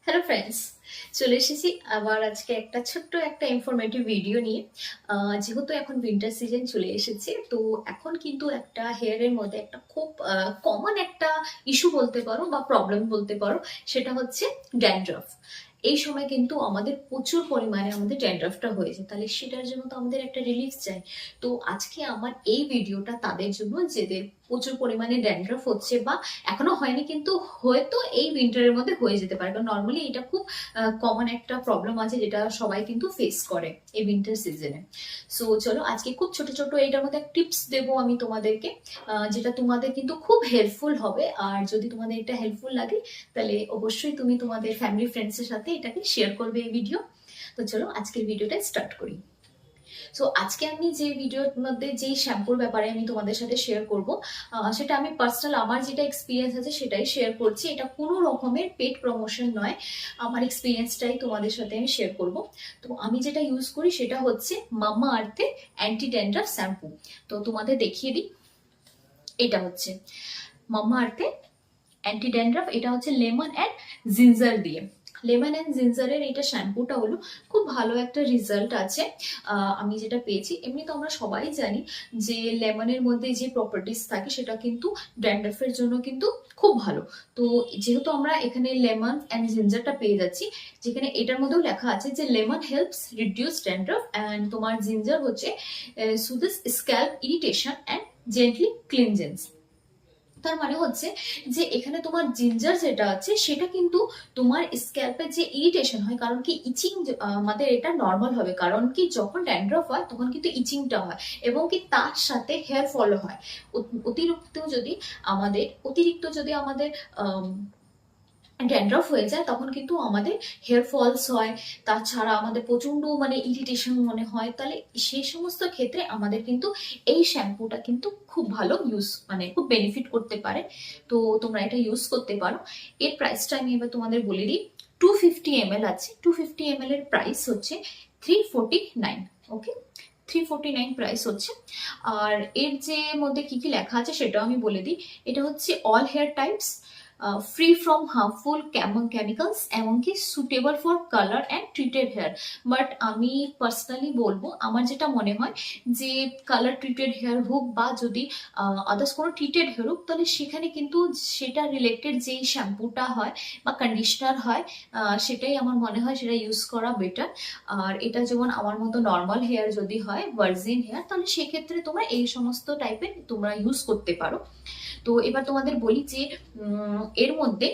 Hello friends, চলে এসেছি আবার আজকে একটা ছোট্ট একটা ইনফরমেটিভ ভিডিও নিয়ে। যেহেতু এখন উইন্টার সিজন চলে এসেছে, তো এখন কিন্তু একটা হেয়ারের মধ্যে একটা খুব কমন একটা ইস্যু বলতে পারো বা প্রবলেম বলতে পারো, সেটা হচ্ছে ড্যান্ড্রফ। এই সময় কিন্তু আমাদের প্রচুর পরিমাণে আমাদের ড্যান্ড্রফটা হয়েছে, তাহলে সেটার জন্য তো আমাদের একটা রিলিফ চাই। তো আজকে আমার এই ভিডিওটা তাদের জন্য যাদের প্রচুর পরিমাণে ড্যান্ড্রফ হচ্ছে বা এখনো হয়নি, কিন্তু হয়তো এই উইন্টারের মধ্যে হয়ে যেতে পারে, কারণ নর্মালি এটা খুব কমন একটা প্রবলেম আছে যেটা সবাই কিন্তু ফেস করে এই উইন্টার সিজনে। সো চলো আজকে খুব ছোট ছোট এইটার মধ্যে টিপস দেবো আমি তোমাদেরকে, যেটা তোমাদের কিন্তু খুব হেল্পফুল হবে। আর যদি তোমাদের এটা হেল্পফুল লাগে, তাহলে অবশ্যই তুমি তোমাদের ফ্যামিলি ফ্রেন্ডসের সাথে এটাকে শেয়ার করবে এই ভিডিও। তো চলো আজকের ভিডিওটা স্টার্ট করি। সো আজকে আমি যে ভিডিওর মধ্যে যেই শ্যাম্পুর ব্যাপারে আমি তোমাদের সাথে শেয়ার করব, সেটা আমি পার্সোনাল আমার যেটা এক্সপিরিয়েন্স আছে সেটাই শেয়ার করছি। এটা কোনো রকমের পেড প্রমোশন নয়, আমার এক্সপিরিয়েন্সটাই তোমাদের সাথে আমি শেয়ার করব। তো আমি যেটা ইউজ করি সেটা হচ্ছে মাম্মা আর্থের অ্যান্টি ড্যান্ড্রফ শ্যাম্পু। তো তোমাদের দেখিয়ে দিই, এটা হচ্ছে মাম্মা আর্থের অ্যান্টি ড্যান্ড্রফ। এটা হচ্ছে লেমন অ্যান্ড জিঞ্জার দিয়ে। লেমন অ্যান্ড জিঞ্জারের এটা শ্যাম্পুটা হলো খুব ভালো একটা রেজাল্ট আছে। আমি যেটা পেয়েছি, এমনি তো আমরা সবাই জানি যে লেমনের মধ্যে যে প্রপার্টিস থাকে সেটা কিন্তু ড্যান্ড্রফের জন্য কিন্তু খুব ভালো। তো যেহেতু আমরা এখানে লেমন অ্যান্ড জিঞ্জারটা পেয়ে যাচ্ছি, যেখানে এটার মধ্যেও লেখা আছে যে lemon helps reduce dandruff and তোমার জিঞ্জার হচ্ছে সুদিস স্ক্যাল্প ইরিটেশন অ্যান্ড জেন্টলি ক্লিনজেন্স। তার মানে হচ্ছে যে এখানে তোমার জিঞ্জার যেটা আছে সেটা কিন্তু তোমার স্ক্যাল্পের যে ইরিটেশন হয়, কারণ কি ইচিং আমাদের এটা নর্মাল হবে, কারণ কি যখন ড্যান্ড্রফ হয় তখন কিন্তু ইচিংটা হয় এবং কি তার সাথে হেয়ার ফলও হয়। অতিরিক্ত যদি আমাদের ড্যান্ড্রফ হয়ে যায় তখন কিন্তু আমাদের হেয়ার ফলস হয়, তাছাড়া আমাদের প্রচন্ড ইরিটেশন মনে হয়। তাহলে সেই সমস্ত ক্ষেত্রে আমাদের কিন্তু এই শ্যাম্পুটা কিন্তু খুব ভালো ইউজ, খুব বেনিফিট করতে পারে। তো তোমরা এটা ইউজ করতে পারো। এর প্রাইসটা আমি এবার তোমাদের বলে দিই। 250 ml আছে, 250 ml এর প্রাইস হচ্ছে 349। ওকে, 349 প্রাইস হচ্ছে। আর এর যে মধ্যে কি কি লেখা আছে সেটাও আমি বলে দিই। এটা হচ্ছে all hair types, free from harmful chemicals, এমনকি suitable for colour and treated hair. But আমি পার্সোনালি বলবো, আমার যেটা মনে হয় যে কালার ট্রিটেড হেয়ার হোক বা যদি আদার্স কোনো ট্রিটেড হেয়ার হোক, তাহলে সেখানে কিন্তু সেটা রিলেটেড যেই শ্যাম্পুটা হয় বা কন্ডিশনার হয়, সেটাই আমার মনে হয় সেটা ইউজ করা বেটার। আর এটা যেমন আমার মতো নর্মাল হেয়ার যদি হয়, ভার্জিন হেয়ার, তাহলে সেক্ষেত্রে তোমরা এই সমস্ত টাইপের তোমরা ইউজ করতে পারো। তো এবার তোমাদের বলি যে এর মধ্যে